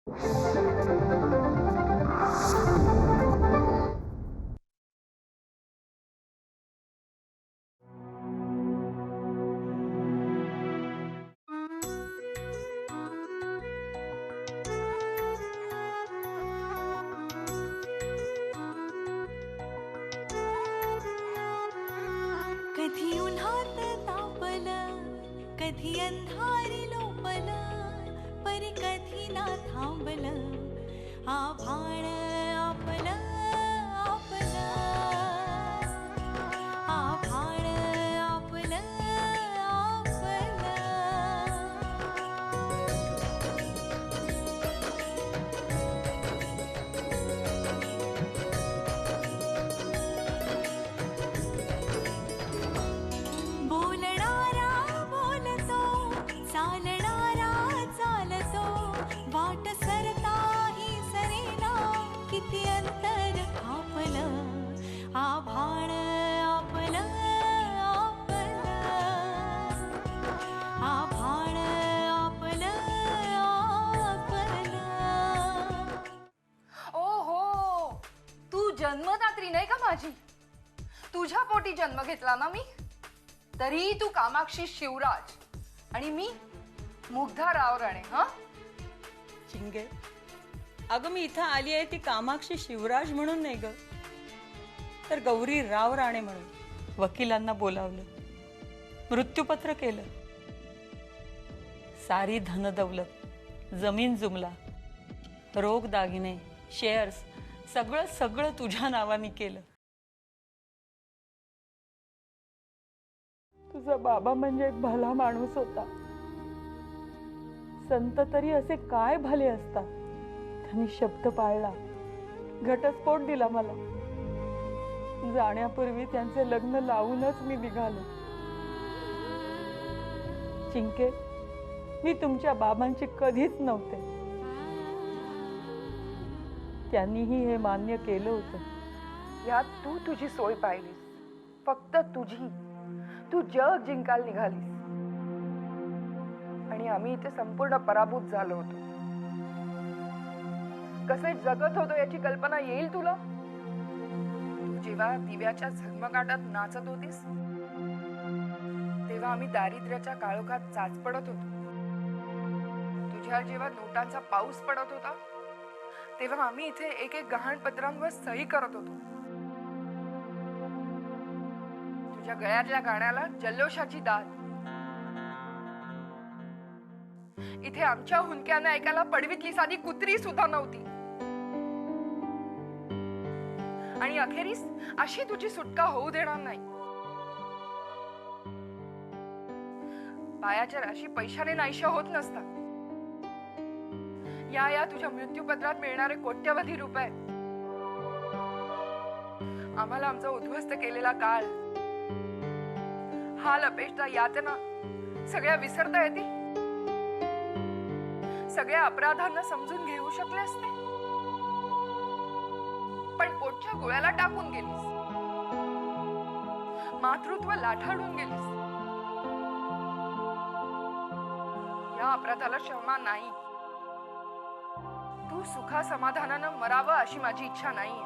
कधी उन्हात तापलं, कधी अंधारी लोपलं, परी कधी ना थांबलं आभाळ आपलं आपलं, आभाळ आपलं आपलं. बोलणारा बोलतो, चालणारा चालतो, वाट सरताही सरेना, किती अंतर आपलं, आभाळ आपलं आपलं, आभाळ आपलं आपलं. ओ हो, तू जन्मदात्री नाही का माझी? तुझ्या पोटी जन्म घेतला ना मी, तरी तू कामाक्षी शिवराज आणि मी मुग्धा राव राणे. हा चिंगे, अगं मी इथं आली आहे ती कामाक्षी शिवराज म्हणून नाही ग, तर गौरी राव राणे म्हणून. वकिलांना बोलावलं, मृत्यूपत्र केलं, सारी धनदौलत, जमीन जुमला, रोग दागिने, शेअर्स, सगळं सगळं तुझ्या नावाने केलं. तुझा बाबा म्हणजे एक भला माणूस होता. संत तरी असे काय भले असतात. त्यांनी शब्द पाळला, घटस्फोट दिला मला. जाण्यापूर्वी त्यांचे लग्न लावूनच मी निघालो. चिंके, मी तुमच्या बाबांची कधीच नव्हते. त्यांनीही हे मान्य केलं होतं. यात तू तुझी सोय पाहिलीस, फक्त तुझी. तू जग जिंकायला निघालीस आणि आम्ही इथे संपूर्ण पराभूत झालो होतो. कसे जगत होतो याची कल्पना येईल तुला? तू जेव्हा दिव्याच्या झगमगाटात नाचत होतीस, तेव्हा आम्ही दारिद्र्याच्या काळोखात चाच पडत होतो. तुझ्या जेव्हा नोटांचा पाऊस पडत होता, तेव्हा आम्ही इथे एक एक गहाणपत्रांवर सही करत होतो. तुझ्या गळ्यातल्या गाण्याला जल्लोषाची दाद. इथे आमच्या हुंदक्यानं ऐकायला पडवीतली साधी कुत्री सुद्धा नव्हती. आणि अखेरीस अशी तुझी सुटका होऊ देणार नाही. पायाच्या राशी पैशाने नाहीशा होत नसतात. या तुझ्या मृत्यूपत्रात मिळणारे कोट्यवधी रुपये आम्हाला आमचा उद्ध्वस्त केलेला काळ, हाल, अपेक्षा, यातना सगळ्या विसरता येतील. सगळ्या अपराधांना समजून घेऊ शकले असते, पण पोटच्या गोळ्याला टाकून गेलीस. मातृत्व लाठाडून गेलीस. या अपराधाला क्षमा नाही. तू सुखा समाधानानं मरावं अशी माझी इच्छा नाहीये.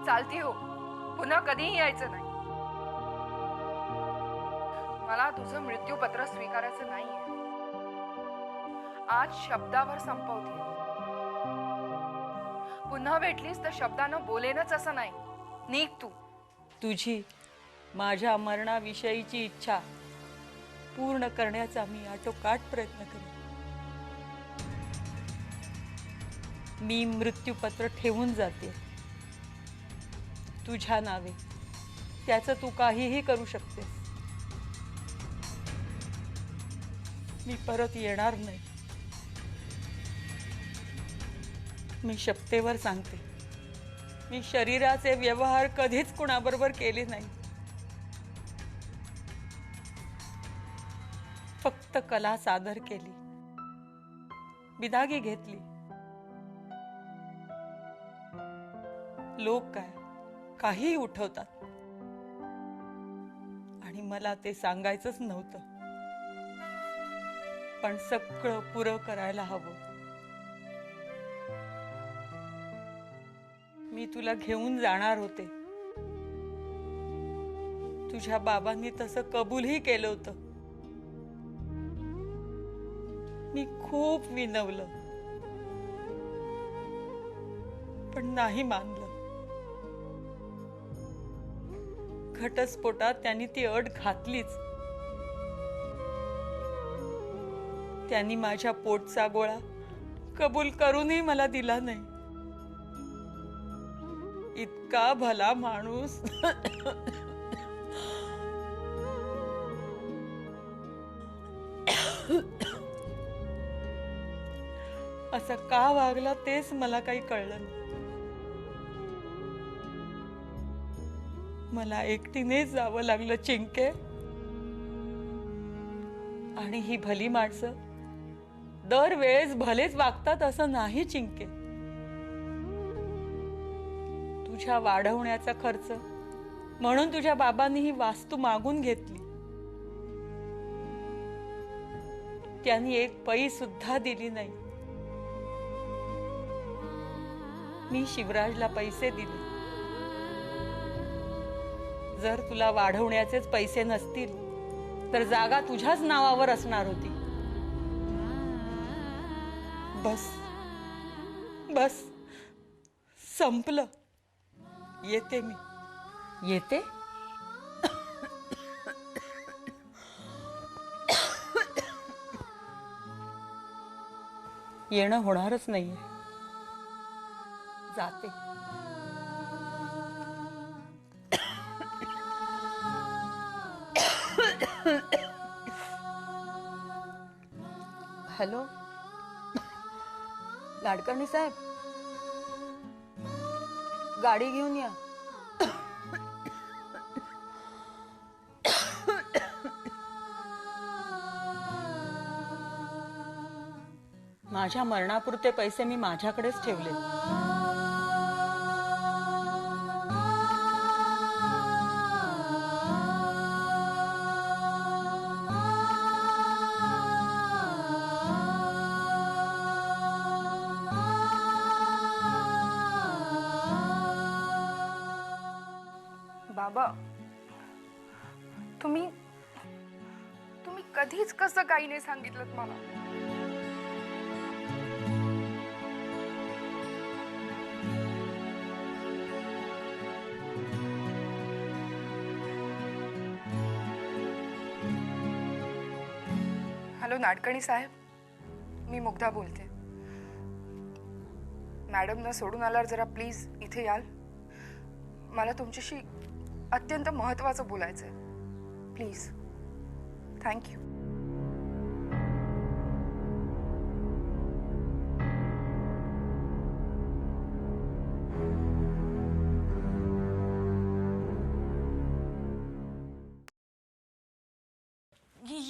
चालती हो, पुन्हा कधीही यायचं नाही. मला तुझं मृत्यूपत्र स्वीकारायचं नाहीये. आज शब्दावर संपवते. पुन्हा भेटलीस तर शब्दानं बोलेनच असं नाही. निघ तू. तुझी माझ्या मरणाविषयीची इच्छा पूर्ण करण्याचा मी आटोकाट प्रयत्न करेन. मी मृत्यूपत्र ठेवून जाते तुझ्या नावे. त्याचं तू काहीही करू शकतेस. मी परत येणार नाही. मी शपथेवर सांगते, मी शरीराचे व्यवहार कधीच कुणाबरोबर केले नाही. फक्त कला सादर केली, बिदागी घेतली. लोक काही उठवतात आणि मला ते सांगायचंच नव्हतं. पण सगळं पुरं करायला हवं. मी तुला घेऊन जाणार होते. तुझ्या बाबांनी तसं कबूलही केलं होतं. मी खूप विनवलं, पण नाही मानलं. घटस्फोटात त्यांनी ती अट घातलीच. त्यांनी माझ्या पोटचा गोळा कबूल करूनही मला दिला नाही. इतका भला माणूस असं का वागला तेच मला काही कळलं नाही. मला एकटीनेच जावं लागलं चिंके. आणि ही भली माणसं दरवेळेस भलेच वागतात असं नाही चिंके. तुझ्या वाढवण्याचा खर्च म्हणून तुझ्या बाबांनी ही वास्तू मागून घेतली. त्यांनी एक पै सुद्धा दिली नाही. मी शिवराजला पैसे दिले. जर तुला वाढवण्याचेच पैसे नसतील तर जागा तुझ्याच नावावर असणार होती. बस बस संपलं. येते मी. येते? येणं होणारच नाहीये. जाते. हॅलो लाडकर्णी साहेब, गाडी घेऊन या. माझ्या मरणापुरते पैसे मी माझ्याकडेच ठेवले. बाबा, तुम्ही कधीच कसं काही नाही सांगितलं मला. हॅलो नाडकर्णी साहेब, मी मुग्धा बोलते. मॅडमना सोडून आल्यावर जरा प्लीज इथे याल. मला तुमच्याशी अत्यंत महत्त्वाचं बोलायचं आहे. प्लीज. थँक्यू.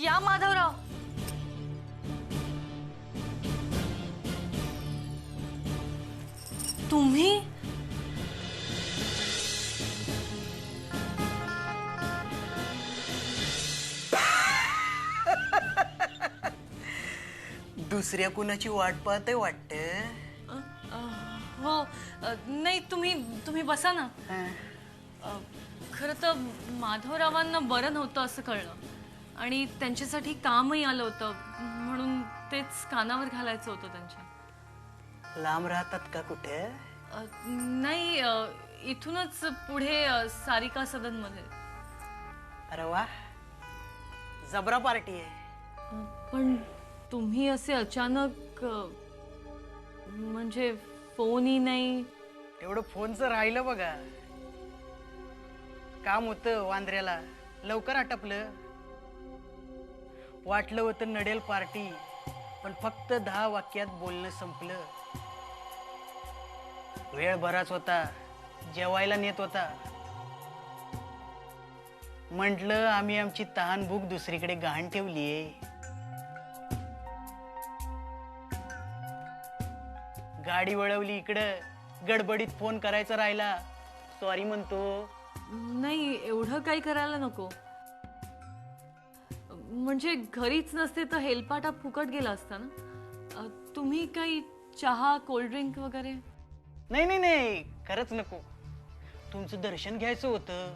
या माधवराव. तुम्ही? दुसऱ्या कुणाची वाट पाहते वाटते. हो नाही तुम्ही बसा ना. खरं तर माधवरावांना बरं नव्हतं असं कळलं आणि त्यांच्यासाठी कामही आलं होतं म्हणून तेच कानावर घालायचं होतं त्यांच्या. लांब राहतात का कुठे? नाही इथूनच पुढे सारिका सदनमध्ये. अरे वा, जबरा पार्टी आहे. पण तुम्ही असे अचानक म्हणजे फोनही नाही. एवढं फोनचं राहिलं बघा. काम होतं वांद्र्याला, लवकर आटपलं. वाटलं होतं नडेल पार्टी, पण फक्त 10 वाक्यात बोलणं संपलं. वेळ बराच होता, जेवायला नेत होता. म्हटलं आम्ही आमची तहान भूक दुसरीकडे गहाण ठेवलीये. गाडी वळवली इकडं. गडबडीत फोन करायचा राहिला. सॉरी म्हणतो. नाही एवढं काही करायला नको. म्हणजे घरीच नसते तर हेलपाटा फुकट गेला असता ना. तुम्ही काही चहा कोल्ड्रिंक वगैरे? नाही नाही नाही, खरंच नको. तुमचं दर्शन घ्यायचं होतं.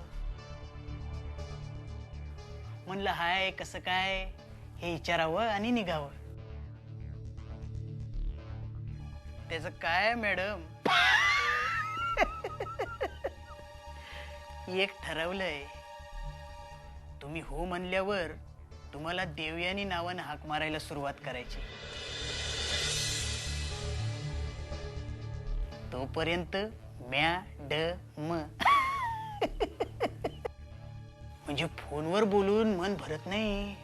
म्हणलं हाय कसं काय हे विचारावं आणि निघावं. त्याचं काय मॅडम, एक ठरवलंय. तुम्ही हो म्हणल्यावर तुम्हाला देवयानी नावानं हाक मारायला सुरुवात करायची. तोपर्यंत मॅडम. म्हणजे फोनवर बोलून मन भरत नाही,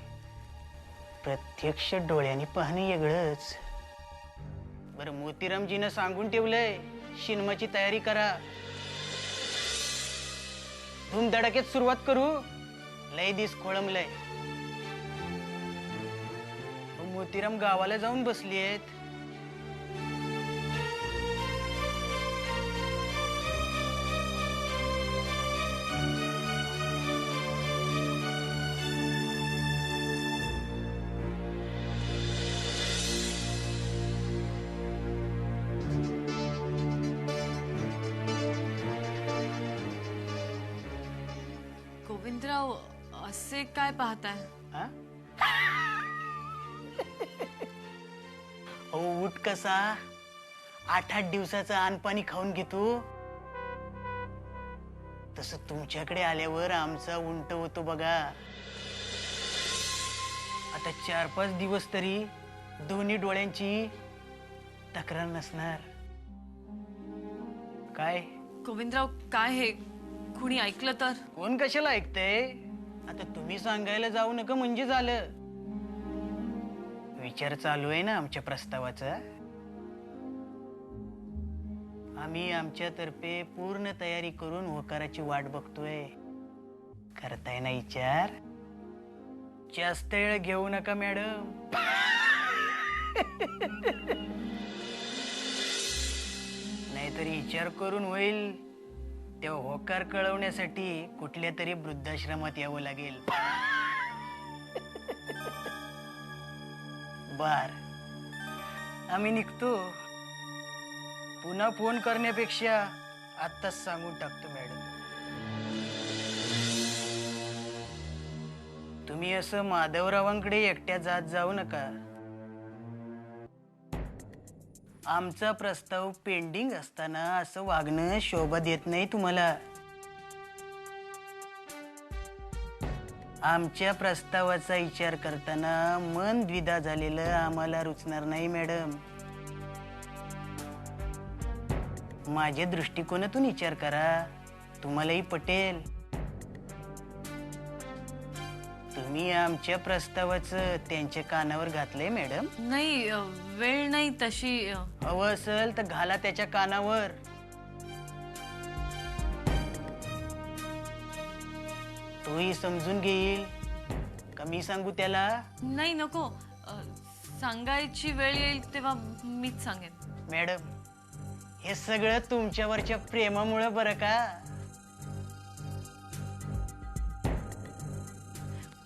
प्रत्यक्ष डोळ्यांनी पाहणे वेगळंच. बरं, मोतीरामजीनं सांगून ठेवलंय शिनमाची तयारी करा. धूमधडाक्यात सुरुवात करू. लय दिस खोळंबलंय. मोतीराम गावाला जाऊन बसलीयत. गोविंदराव, असे काय पाहताय? हा? अहो, उठ कसा 8-8 दिवसाचं अनपाणी खाऊन घेतो, तसं तुमच्याकडे आल्यावर आमचा उंट होतो बघा. आता 4-5 दिवस तरी दोन्ही डोळ्यांची तक्रार नसणार. काय गोविंदराव, काय हे कुणी ऐकलं तर? कोण कशाला ऐकतंय? आता तुम्ही सांगायला जाऊ नका म्हणजे झालं. विचार चालू आहे ना आमच्या प्रस्तावाचा. आम्ही आमच्यातर्फे पूर्ण तयारी करून होकाराची वाट बघतोय. करताय ना विचार? जास्त वेळ घेऊ नका मॅडम. नाहीतरी विचार करून होईल तेव्हा होकार कळवण्यासाठी कुठल्या तरी वृद्धाश्रमात यावं लागेल. बर, आम्ही निघतो. पुन्हा फोन करण्यापेक्षा आत्ताच सांगून टाकतो मॅडम. तुम्ही असं माधवरावांकडे एकट्या जात जाऊ नका. आमचा प्रस्ताव पेंडिंग असताना असं वागणं शोभा देत नाही तुम्हाला. आमच्या प्रस्तावाचा विचार करताना मन द्विधा झालेलं आम्हाला रुचणार नाही मॅडम. माझ्या दृष्टिकोनातून विचार करा, तुम्हालाही पटेल. तुम्ही आमच्या प्रस्तावाचं त्यांच्या कानावर घातलंय मॅडम. नाही, वेळ नाही तशी. हवं असेल तर घाला त्याच्या कानावर. तोही समजून घेईल. कमी सांगू त्याला? नाही, नको. सांगायची वेळ येईल तेव्हा मीच सांगेन. मॅडम, हे सगळं तुमच्यावरच्या प्रेमामुळे बरं का.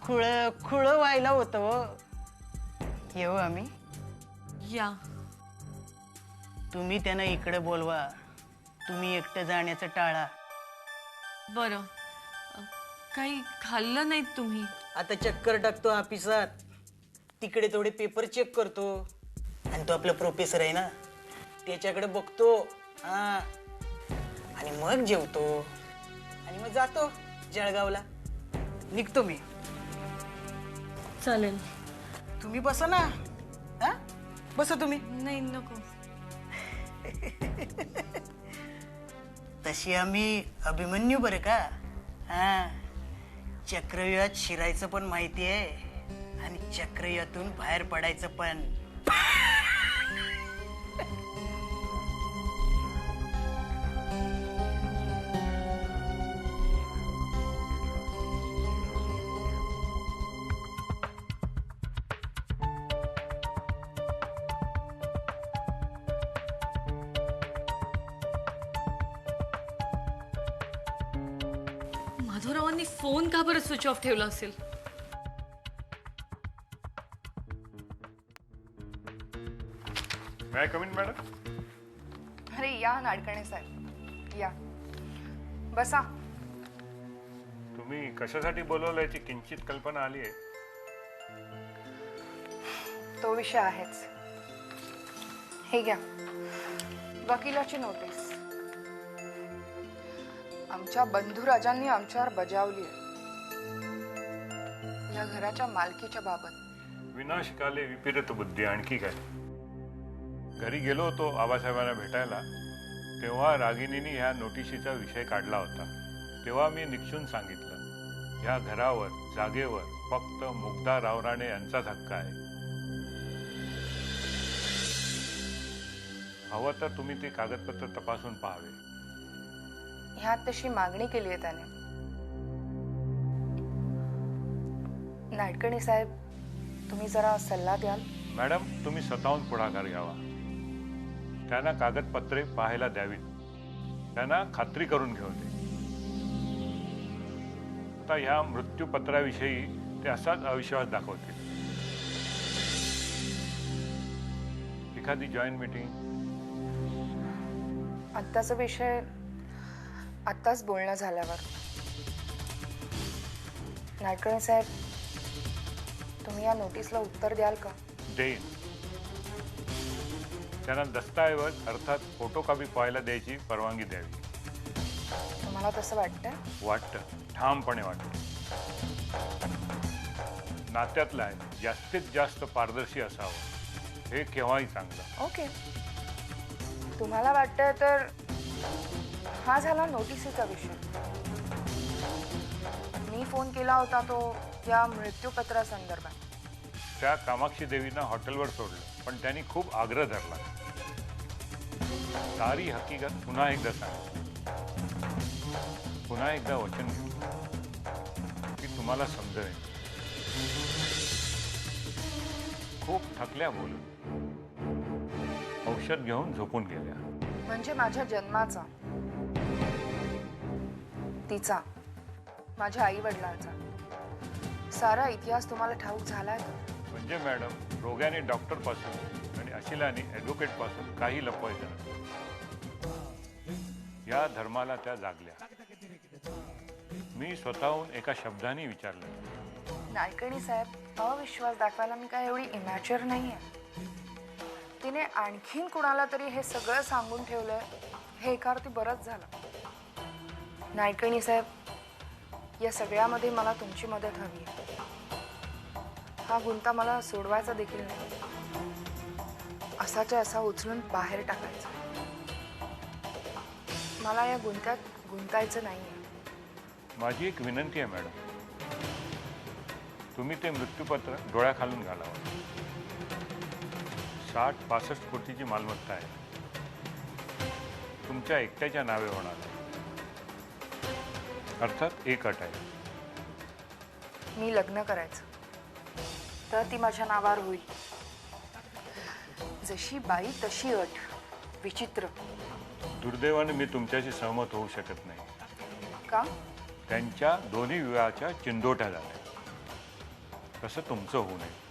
खुळ व्हायला होतं. येऊ आम्ही. या. तुम्ही त्यांना इकडे बोलवा. तुम्ही एकटं जाण्याचं टाळा. बरं. काही खाल्लं नाही तुम्ही? आता चक्कर टाकतो ऑफिसात. तिकडे थोडे पेपर चेक करतो. आणि तो आपला प्रोफेसर आहे ना, त्याच्याकडे बघतो. हा, आणि मग जेवतो आणि मग जातो जळगावला. निघतो मी. चालेल. तुम्ही बसा ना. हा, बसा तुम्ही. नाही, नको. तशी आम्ही अभिमन्यू बरं का. हा, चक्रव्यूहात शिरायचं पण माहिती आहे आणि चक्रव्यूहातून बाहेर पडायचं पण. माधवरावांनी फोन का बरं स्विच ऑफ ठेवला असेल? मॅ कम इन मॅडम? अरे या नाडकणे साहेब या, बसा. तुम्ही कशासाठी बोलवलं याची किंचित कल्पना आली आहे? तो विषय आहेच. हे घ्या, वकिलाची नोटीस. आमच्या बंधुराजांनी आमच्यावर बजावली आहे या घराच्या मालकीच्या बाबत. विनाशकाले विपरीत बुद्धी. आणखी काय? घरी गेलो होतो आबासाहेबांना भेटायला, तेव्हा रागिनीने ह्या नोटिशीचा विषय काढला होता. तेव्हा मी निक्षून सांगितलं, ह्या घरावर जागेवर फक्त मुग्धा रावराणे यांचाच हक्क आहे. हवं तर तुम्ही ते कागदपत्र तपासून पाहावे. ह्यात तशी मागणी केली आहे त्याने. नाडकणी साहेब, तुम्ही जरा सल्ला द्याल? मॅडम, तुम्ही स्वतःहून पुढाकार घ्यावा. त्यांना कागदपत्रे पाहायला द्यावीत. त्यांना खात्री करून घेऊ दे. आता ह्या मृत्यूपत्राविषयी ते असाच अविश्वास दाखवतील. एखादी जॉईंट मीटिंग. आत्ताचा विषय आत्ताच बोलणं झाल्यावर. नाडकणी साहेब, तुम्ही या नोटीसला उत्तर द्याल का? देईन. त्यांना दस्तऐवज अर्थात फोटोकॉपी पाहायला द्यायची परवानगी द्यावी. तुम्हाला तसं वाटतंय? वाटतं, ठामपणे वाटतं. नात्यातलं आहे, जास्तीत जास्त पारदर्शी असावं. हे केव्हाही चांगलं. ओके, तुम्हाला वाटतंय तर हा झाला नोटिसीचा विषय. मी फोन केला होता तो या मृत्यूपत्रासंदर्भात. त्या कामाक्षी देवींना हॉटेलवर सोडलं, पण त्यांनी खूप आग्रह धरला. सारी हकीकत पुन्हा एकदा सांग. पुन्हा एकदा वचन घेतलं की तुम्हाला समजेल. खूप थकल्या बोलून. औषध घेऊन झोपून गेल्या. म्हणजे माझ्या जन्माचा, तिचा, माझ्या आई वडिलांचा सारा इतिहास तुम्हाला ठाऊक झालाय का? म्हणजे मॅडम, रोग्याने डॉक्टर पासून आणि अशिलाने ॲडव्होकेट पासून काही लपवायचं नसतं. या धर्माला त्या जागल्या. मी स्वतःहून एका शब्दाने विचारलं. नाडकणी साहेब, अविश्वास दाखवायला मी काय एवढी इमॅच्युअर नाही आहे. तिने आणखीन कुणाला तरी हे सगळं सांगून ठेवलंय हे एका अर्थी बरंच झालं. नाडकणी साहेब, या सगळ्यामध्ये मला तुमची मदत हवी आहे. हा गुंता मला सोडवायचा देखील नाही. असाच्या असा उचलून बाहेर टाकायचा. मला या गुंत्यात गुंतायचं नाही आहे. माझी एक विनंती आहे मॅडम, तुम्ही ते मृत्यूपत्र डोळ्याखालून घालावं. 60-65 कोटीची मालमत्ता आहे. तुमच्या एकट्याच्या नावे होणार आहे. अर्थात एक अट आहे. मी लग्न करायचं तर ती माझ्या नावावर होईल. जशी बाई तशी अट. विचित्र. दुर्दैवाने मी तुमच्याशी सहमत होऊ शकत नाही. का? त्यांच्या दोन्ही विवाहाच्या चिंदोट्या झाल्या. तसं तुमचं होऊ नये.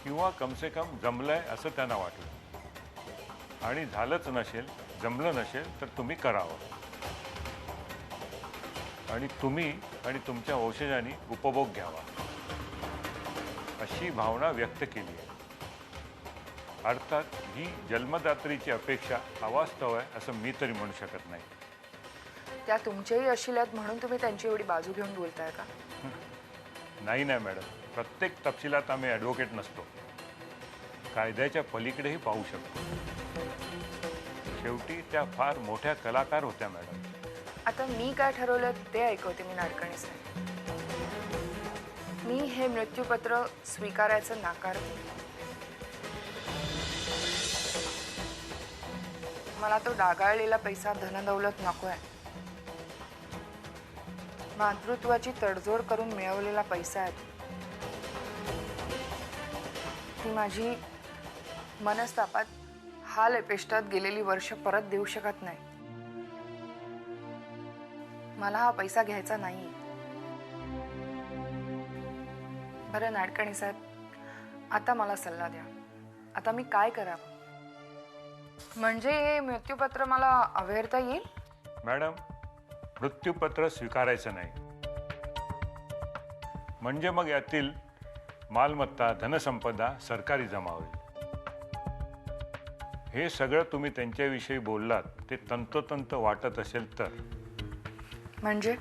किंवा कमसे कम जमलंय असं त्यांना वाटलं. आणि झालंच नसेल, जमलं नसेल तर तुम्ही करावं. आणि तुम्ही आणि तुमच्या वंशजांनी उपभोग घ्यावा अशी भावना व्यक्त केली आहे. अर्थात ही जन्मदात्रीची अपेक्षा अवास्तव आहे असं मी तरी म्हणू शकत नाही. त्या तुमच्याही अशिल्यात म्हणून तुम्ही त्यांची एवढी बाजू घेऊन बोलताय का? नाही नाही मॅडम, प्रत्येक तपशिलात आम्ही ॲडव्होकेट नसतो. कायद्याच्या पलीकडेही पाहू शकतो. शेवटी त्या फार मोठ्या कलाकार होत्या मॅडम. आता मी काय ठरवलं ते ऐकवते मी नाडकणी साहेब. मी हे मृत्यूपत्र स्वीकारायचं नाकारते. मला तो डागाळलेला पैसा धनदौलत नको आहे. मातृत्वाची तडजोड करून मिळवलेला पैसा आहे. ती माझी मनस्तापात हाल अपेष्टात गेलेली वर्ष परत देऊ शकत नाही. मला हा पैसा घ्यायचा नाही. बरं नाडकणी साहेब, आता मला सल्ला द्या. आता मी काय करावं? म्हणजे हे मृत्यूपत्र मला अवेरता येईल? मॅडम, मृत्यूपत्र स्वीकारायचं नाही. म्हणजे मग यातील मालमत्ता, धनसंपदा सरकारी जमा होईल. हे सगळं तुम्ही त्यांच्याविषयी बोललात ते तंतोतंत वाटत असेल तर. म्हणजे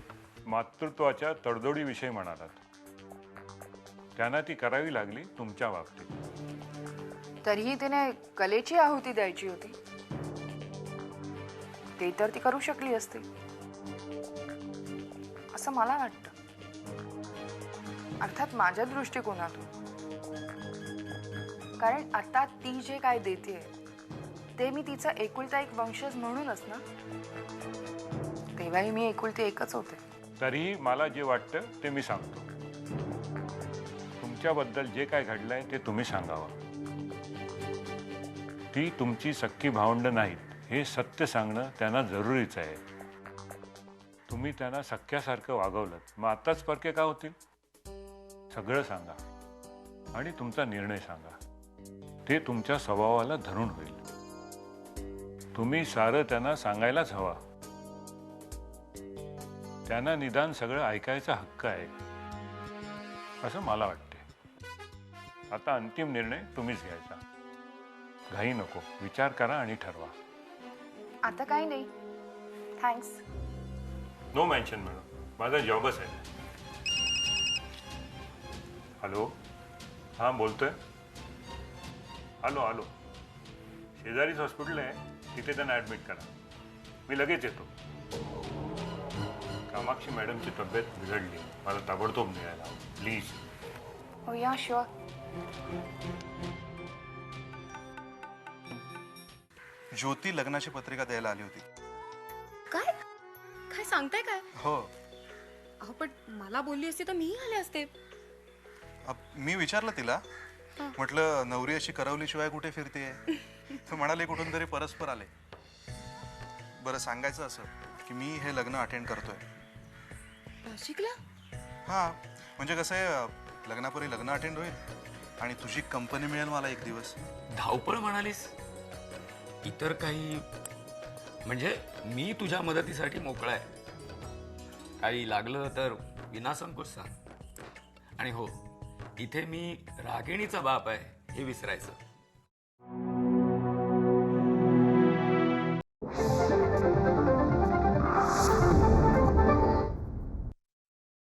मातृत्वाच्या तडजोडीविषयी म्हणालात. त्यांना ती करावी लागली तुमच्या बाबतीत. तरीही तिने कलेची आहुती द्यायची होती, ते तर ती करू शकली असती असं मला वाटतं. अर्थात माझ्या दृष्टिकोनातून. कारण आता ती जे काय देते ते मी तिचा एकुलता एक वंशज म्हणूनच ना. तेव्हाही मी एकुलती एकच होते. तरीही मला जे वाटतं ते मी सांगतो. तुमच्याबद्दल जे काय घडलंय ते तुम्ही सांगावं. ती तुमची सख्खी भावंड नाहीत हे सत्य सांगणं त्यांना जरुरीचं आहे. तुम्ही त्यांना सख्यासारखं वागवलं, मग आत्ताच परके का होतील? सगळं सांगा आणि तुमचा निर्णय सांगा. ते तुमच्या स्वभावाला धरून होईल. तुम्ही सारं त्यांना सांगायलाच हवा. त्यांना निदान सगळं ऐकायचा हक्क आहे असं मला वाटते. आता अंतिम निर्णय तुम्हीच घ्यायचा. घाई नको, विचार करा आणि ठरवा. आता काही नाही, थँक्स. नो मेन्शन मॅडम, माझा जॉबच आहे. हॅलो, हां बोलतोय. आलो शेजारीच हॉस्पिटल आहे, तिथे त्यांना ॲडमिट करा. मी लगेच येतो. कामाक्षी मॅडमची तब्येत बिघडली, मला ताबडतोब मिळायला प्लीज. हो या शुअर. ज्योती लग्नाची पत्रिका द्यायला आली होती. काय काय सांगताय काय? हो. अहो पण मला बोलली असती तर मीही आले असते. मी विचारलं तिला, म्हटलं नवरी अशी करवलीशिवाय कुठे फिरते? तर म्हणाले कुठून तरी परस्पर आले. बरं, सांगायचं असं की मी हे लग्न अटेंड करतोय. शिकला? हां, म्हणजे कसं आहे, लग्नापूर्वी लग्न अटेंड होईल आणि तुझी कंपनी मिळेल मला एक दिवस. धावपळ म्हणालीस? इतर काही म्हणजे मी तुझ्या मदतीसाठी मोकळा आहे. काही लागलं तर विनासंकोच सांग. आणि हो, इथे मी रागिणीचा बाप आहे हे विसरायचं.